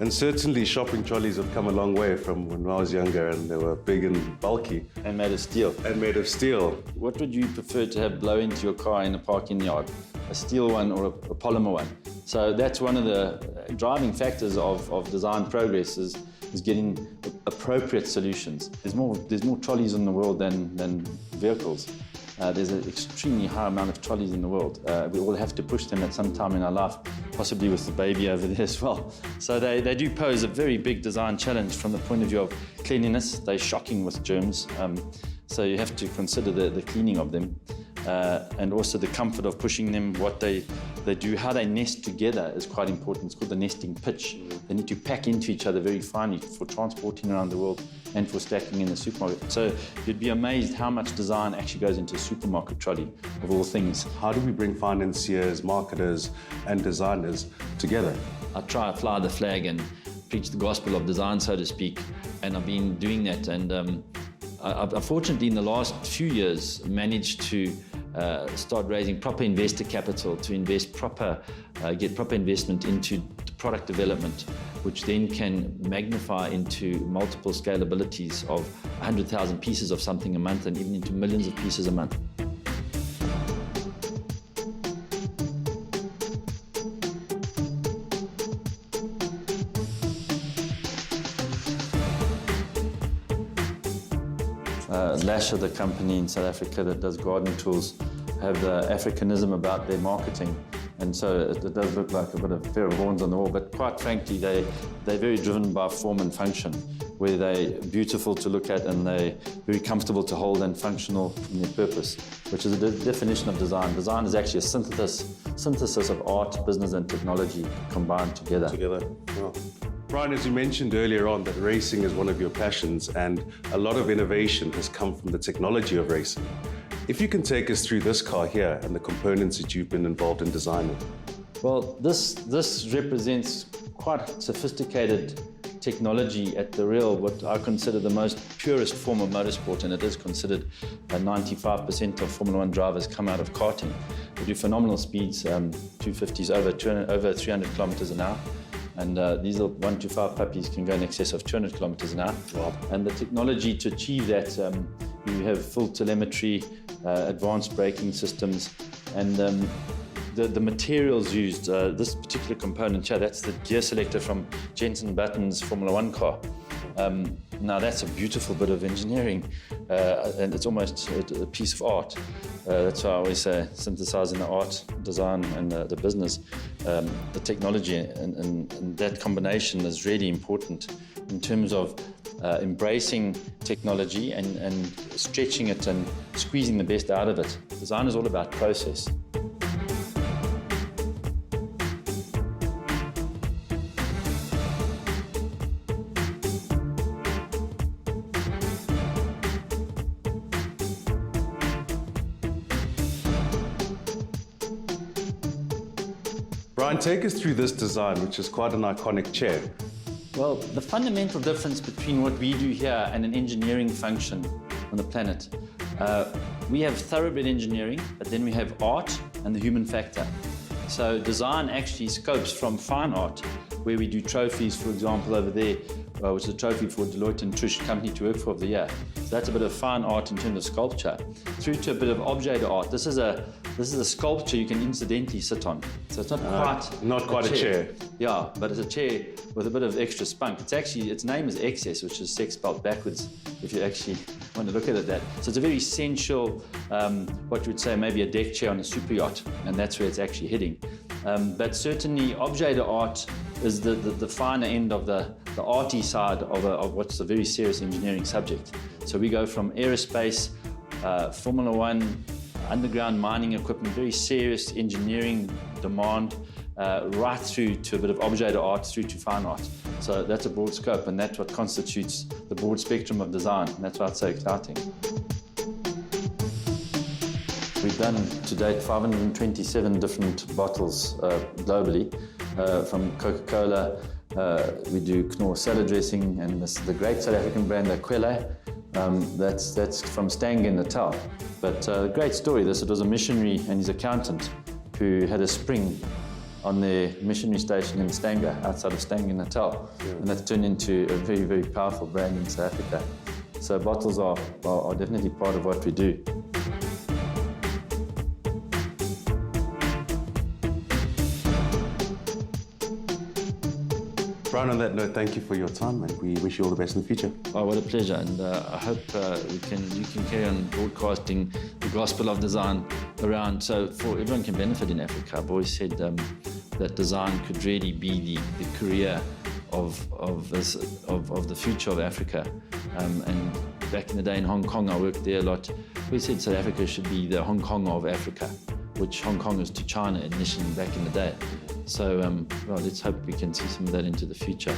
And certainly shopping trolleys have come a long way from when I was younger, and they were big and bulky. And made of steel. And made of steel. What would you prefer to have blow into your car in a parking yard? A steel one or a polymer one? So that's one of the driving factors of design progress is getting appropriate solutions. There's more trolleys in the world than vehicles. There's an extremely high amount of trolleys in the world. We all have to push them at some time in our life, possibly with the baby over there as well. So they do pose a very big design challenge from the point of view of cleanliness. They're shocking with germs. So you have to consider the cleaning of them. And also the comfort of pushing them, what they do, how they nest together is quite important. It's called the nesting pitch. They need to pack into each other very finely for transporting around the world and for stacking in the supermarket. So you'd be amazed how much design actually goes into a supermarket trolley, of all things. How do we bring financiers, marketers and designers together? I try to fly the flag and preach the gospel of design, so to speak, and I've been doing that. And I've fortunately, in the last few years, managed to start raising proper investor capital to get proper investment into product development, which then can magnify into multiple scalabilities of 100,000 pieces of something a month and even into millions of pieces a month. Lasher, the company in South Africa that does garden tools, have the Africanism about their marketing, and so it does look like a bit of a pair of horns on the wall, but quite frankly they're very driven by form and function, where they're beautiful to look at and they're very comfortable to hold and functional in their purpose, which is the definition of design. Design is actually a synthesis of art, business and technology combined together. Wow. Brian, as you mentioned earlier on, that racing is one of your passions, and a lot of innovation has come from the technology of racing. If you can take us through this car here and the components that you've been involved in designing. Well, this represents quite sophisticated technology at the real, what I consider the most purest form of motorsport, and it is considered 95% of Formula One drivers come out of karting. They do phenomenal speeds, 250s over 300 kilometers an hour. And these little 125 puppies can go in excess of 200 kilometers an hour. Wow. And the technology to achieve that, you have full telemetry, advanced braking systems, and the materials used. This particular component here, that's the gear selector from Jensen Button's Formula One car. Now that's a beautiful bit of engineering, and it's almost a piece of art. That's why I always say synthesizing the art, design and the business. The technology and that combination is really important in terms of embracing technology and stretching it and squeezing the best out of it. Design is all about process. Brian, take us through this design, which is quite an iconic chair. Well, the fundamental difference between what we do here and an engineering function on the planet, we have thoroughbred engineering, but then we have art and the human factor. So design actually scopes from fine art, where we do trophies, for example, over there, which is a trophy for Deloitte and Touche Company to Work for of the Year. So that's a bit of fine art in terms of sculpture, through to a bit of objet d'art. This is a sculpture you can incidentally sit on. So it's not quite a chair. Yeah, but it's a chair with a bit of extra spunk. Its name is Excess, which is sex spelled backwards, if you actually want to look at it that. So it's a very sensual, what you would say maybe a deck chair on a super yacht, and that's where it's actually heading. But certainly objet d'art is the finer end of the arty side of what's a very serious engineering subject. So we go from aerospace, Formula One, underground mining equipment, very serious engineering demand, right through to a bit of objet d'art, through to fine art. So that's a broad scope, and that's what constitutes the broad spectrum of design, and that's why it's so exciting. We've done to date 527 different bottles globally, from Coca-Cola, we do Knorr salad dressing, and the great South African brand, Aquele, that's from Stang in Natal. But great story this, it was a missionary and his accountant who had a spring on their missionary station in Stanger, outside of Stanger, Natal. And that's turned into a very, very powerful brand in South Africa. So bottles are definitely part of what we do. Brian, on that note, thank you for your time, and we wish you all the best in the future. Oh, what a pleasure, and I hope you can carry on broadcasting the gospel of design around so for everyone can benefit in Africa. I've always said that design could really be the career of the future of Africa. And back in the day in Hong Kong, I worked there a lot. We said South Africa should be the Hong Kong of Africa, which Hong Kong is to China initially back in the day. So, well, let's hope we can see some of that into the future.